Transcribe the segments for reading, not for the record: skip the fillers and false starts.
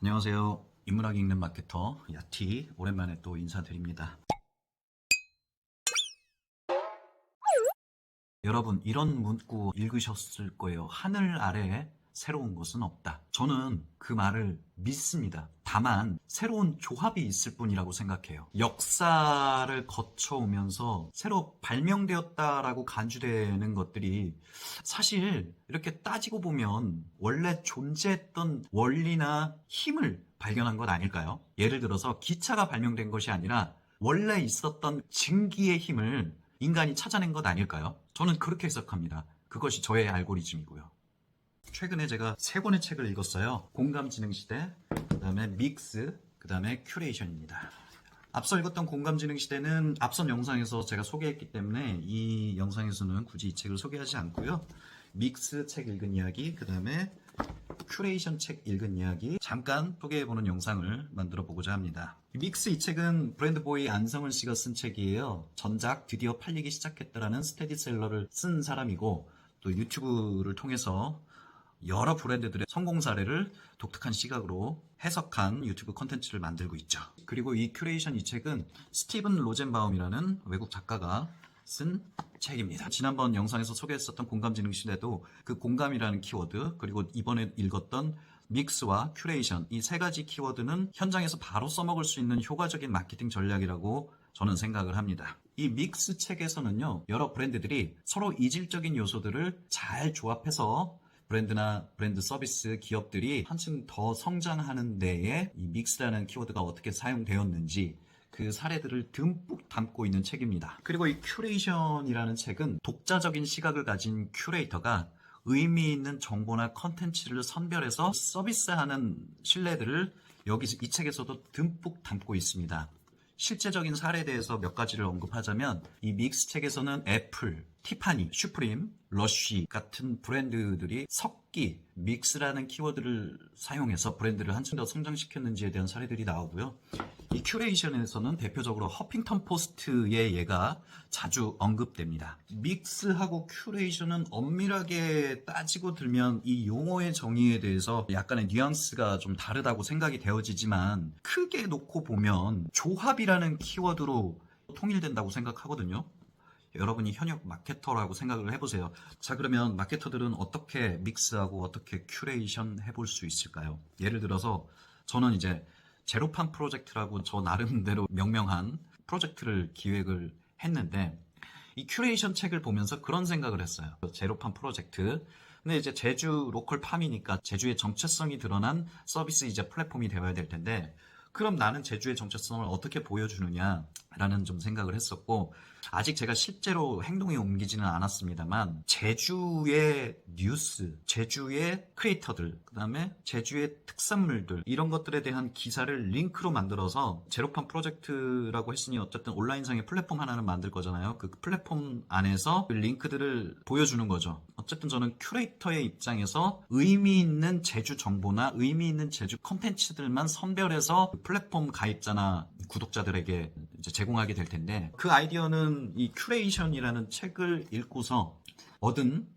안녕하세요. 인문학 읽는 마케터 야티 오랜만에 또 인사드립니다. 여러분 이런 문구 읽으셨을 거예요. 하늘 아래에 새로운 것은 없다. 저는 그 말을 믿습니다. 다만 새로운 조합이 있을 뿐이라고 생각해요. 역사를 거쳐오면서 새로 발명되었다라고 간주되는 것들이 사실 이렇게 따지고 보면 원래 존재했던 원리나 힘을 발견한 것 아닐까요? 예를 들어서 기차가 발명된 것이 아니라 원래 있었던 증기의 힘을 인간이 찾아낸 것 아닐까요? 저는 그렇게 해석합니다. 그것이 저의 알고리즘이고요. 최근에 제가 세 권의 책을 읽었어요. 공감지능시대, 그 다음에 믹스, 그 다음에 큐레이션입니다. 앞서 읽었던 공감지능시대는 앞선 영상에서 제가 소개했기 때문에 이 영상에서는 굳이 이 책을 소개하지 않고요. 믹스 책 읽은 이야기, 그 다음에 큐레이션 책 읽은 이야기 잠깐 소개해보는 영상을 만들어 보고자 합니다. 믹스 이 책은 브랜드보이 안성은 씨가 쓴 책이에요. 전작 드디어 팔리기 시작했다라는 스테디셀러를 쓴 사람이고 또 유튜브를 통해서 여러 브랜드들의 성공 사례를 독특한 시각으로 해석한 유튜브 콘텐츠를 만들고 있죠. 그리고 이 큐레이션 이 책은 스티븐 로젠바움이라는 외국 작가가 쓴 책입니다. 지난번 영상에서 소개했었던 공감지능 시대도 그 공감이라는 키워드, 그리고 이번에 읽었던 믹스와 큐레이션, 이 세 가지 키워드는 현장에서 바로 써먹을 수 있는 효과적인 마케팅 전략이라고 저는 생각을 합니다. 이 믹스 책에서는요, 여러 브랜드들이 서로 이질적인 요소들을 잘 조합해서 브랜드나 브랜드 서비스 기업들이 한층 더 성장하는 데에 이 믹스라는 키워드가 어떻게 사용되었는지 그 사례들을 듬뿍 담고 있는 책입니다. 그리고 이 큐레이션이라는 책은 독자적인 시각을 가진 큐레이터가 의미 있는 정보나 컨텐츠를 선별해서 서비스하는 신뢰들을 여기서 이 책에서도 듬뿍 담고 있습니다. 실제적인 사례에 대해서 몇 가지를 언급하자면 이 믹스 책에서는 애플, 티파니, 슈프림, 러쉬 같은 브랜드들이 석기, 믹스라는 키워드를 사용해서 브랜드를 한층 더 성장시켰는지에 대한 사례들이 나오고요. 이 큐레이션에서는 대표적으로 허핑턴 포스트의 예가 자주 언급됩니다. 믹스하고 큐레이션은 엄밀하게 따지고 들면 이 용어의 정의에 대해서 약간의 뉘앙스가 좀 다르다고 생각이 되어지지만 크게 놓고 보면 조합이라는 키워드로 통일된다고 생각하거든요. 여러분이 현역 마케터라고 생각을 해보세요. 자, 그러면 마케터들은 어떻게 믹스하고 어떻게 큐레이션 해볼 수 있을까요? 예를 들어서 저는 이제 제로팜 프로젝트라고 저 나름대로 명명한 프로젝트를 기획을 했는데 이 큐레이션 책을 보면서 그런 생각을 했어요. 제로팜 프로젝트. 근데 이제 제주 로컬 팜이니까 제주의 정체성이 드러난 서비스 이제 플랫폼이 되어야 될 텐데 그럼 나는 제주의 정체성을 어떻게 보여주느냐라는 좀 생각을 했었고 아직 제가 실제로 행동에 옮기지는 않았습니다만 제주의 뉴스, 제주의 크리에이터들, 그 다음에 제주의 특산물들 이런 것들에 대한 기사를 링크로 만들어서 제로팜 프로젝트라고 했으니 어쨌든 온라인상의 플랫폼 하나는 만들 거잖아요. 그 플랫폼 안에서 그 링크들을 보여주는 거죠. 어쨌든 저는 큐레이터의 입장에서 의미 있는 제주 정보나 의미 있는 제주 콘텐츠들만 선별해서 플랫폼 가입자나 구독자들에게 이제 제공하게 될 텐데 그 아이디어는 이 큐레이션이라는 책을 읽고서 얻은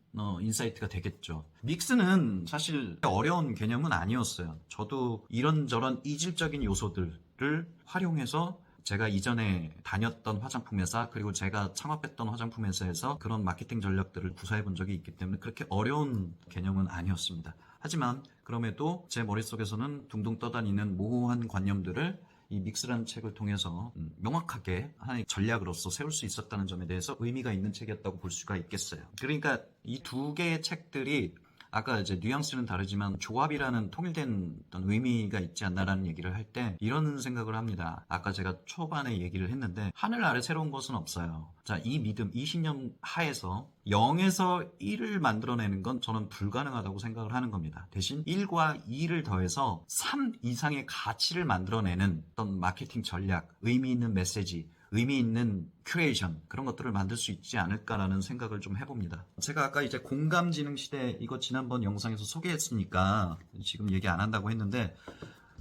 인사이트가 되겠죠. 믹스는 사실 어려운 개념은 아니었어요. 저도 이런저런 이질적인 요소들을 활용해서 제가 이전에 다녔던 화장품 회사 그리고 제가 창업했던 화장품 회사에서 그런 마케팅 전략들을 구사해 본 적이 있기 때문에 그렇게 어려운 개념은 아니었습니다. 하지만 그럼에도 제 머릿속에서는 둥둥 떠다니는 모호한 관념들을 이 믹스라는 책을 통해서 명확하게 하나의 전략으로서 세울 수 있었다는 점에 대해서 의미가 있는 책이었다고 볼 수가 있겠어요. 그러니까 이 두 개의 책들이 아까 이제 뉘앙스는 다르지만 조합이라는 통일된 어떤 의미가 있지 않나라는 얘기를 할 때 이런 생각을 합니다. 아까 제가 초반에 얘기를 했는데 하늘 아래 새로운 것은 없어요. 자, 이 믿음, 이 신념 하에서 0에서 1을 만들어내는 건 저는 불가능하다고 생각을 하는 겁니다. 대신 1과 2를 더해서 3 이상의 가치를 만들어내는 어떤 마케팅 전략, 의미 있는 메시지, 의미 있는 큐레이션 그런 것들을 만들 수 있지 않을까라는 생각을 좀 해봅니다. 제가 아까 이제 공감지능 시대 이거 지난번 영상에서 소개했으니까 지금 얘기 안 한다고 했는데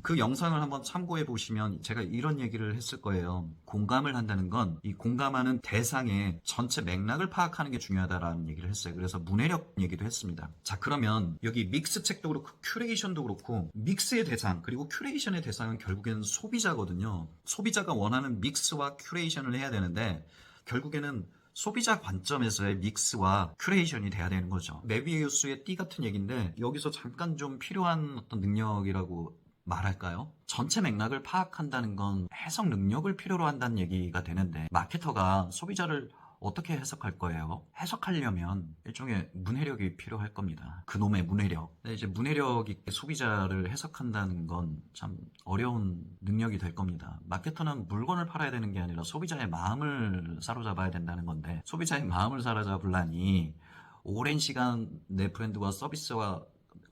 그 영상을 한번 참고해 보시면 제가 이런 얘기를 했을 거예요. 공감을 한다는 건 이 공감하는 대상의 전체 맥락을 파악하는 게 중요하다라는 얘기를 했어요. 그래서 문해력 얘기도 했습니다. 자, 그러면 여기 믹스 책도 그렇고 큐레이션도 그렇고 믹스의 대상 그리고 큐레이션의 대상은 결국에는 소비자거든요. 소비자가 원하는 믹스와 큐레이션을 해야 되는데 결국에는 소비자 관점에서의 믹스와 큐레이션이 돼야 되는 거죠. 메비우스의 띠 같은 얘기인데 여기서 잠깐 좀 필요한 어떤 능력이라고 말할까요? 전체 맥락을 파악한다는 건 해석 능력을 필요로 한다는 얘기가 되는데 마케터가 소비자를 어떻게 해석할 거예요? 해석하려면 일종의 문해력이 필요할 겁니다. 그놈의 문해력. 근데 이제 문해력 있게 소비자를 해석한다는 건 참 어려운 능력이 될 겁니다. 마케터는 물건을 팔아야 되는 게 아니라 소비자의 마음을 사로잡아야 된다는 건데 소비자의 마음을 사로잡으려니 오랜 시간 내 브랜드와 서비스와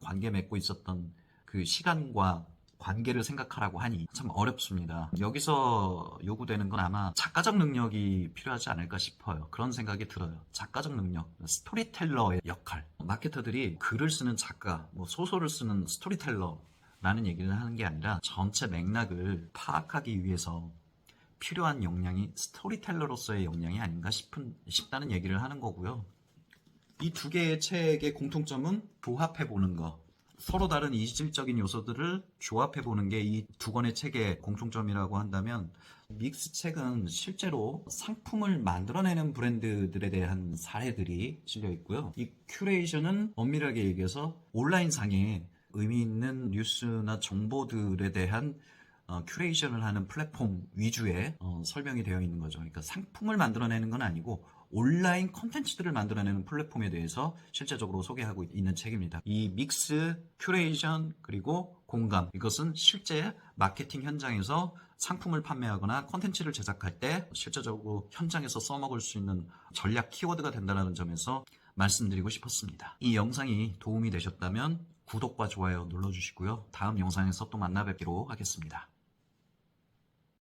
관계 맺고 있었던 그 시간과 관계를 생각하라고 하니 참 어렵습니다. 여기서 요구되는 건 아마 작가적 능력이 필요하지 않을까 싶어요. 그런 생각이 들어요. 작가적 능력, 스토리텔러의 역할. 마케터들이 글을 쓰는 작가, 소설을 쓰는 스토리텔러라는 얘기를 하는 게 아니라 전체 맥락을 파악하기 위해서 필요한 역량이 스토리텔러로서의 역량이 아닌가 싶다는 얘기를 하는 거고요. 이 두 개의 책의 공통점은 조합해보는 거. 서로 다른 이질적인 요소들을 조합해보는 게 이 두 권의 책의 공통점이라고 한다면 믹스 책은 실제로 상품을 만들어내는 브랜드들에 대한 사례들이 실려 있고요. 이 큐레이션은 엄밀하게 얘기해서 온라인상에 의미 있는 뉴스나 정보들에 대한 큐레이션을 하는 플랫폼 위주의 설명이 되어 있는 거죠. 그러니까 상품을 만들어내는 건 아니고 온라인 콘텐츠들을 만들어내는 플랫폼에 대해서 실제적으로 소개하고 있는 책입니다. 이 믹스, 큐레이션, 그리고 공감, 이것은 실제 마케팅 현장에서 상품을 판매하거나 콘텐츠를 제작할 때 실제적으로 현장에서 써먹을 수 있는 전략 키워드가 된다는 점에서 말씀드리고 싶었습니다. 이 영상이 도움이 되셨다면 구독과 좋아요 눌러주시고요. 다음 영상에서 또 만나 뵙기로 하겠습니다.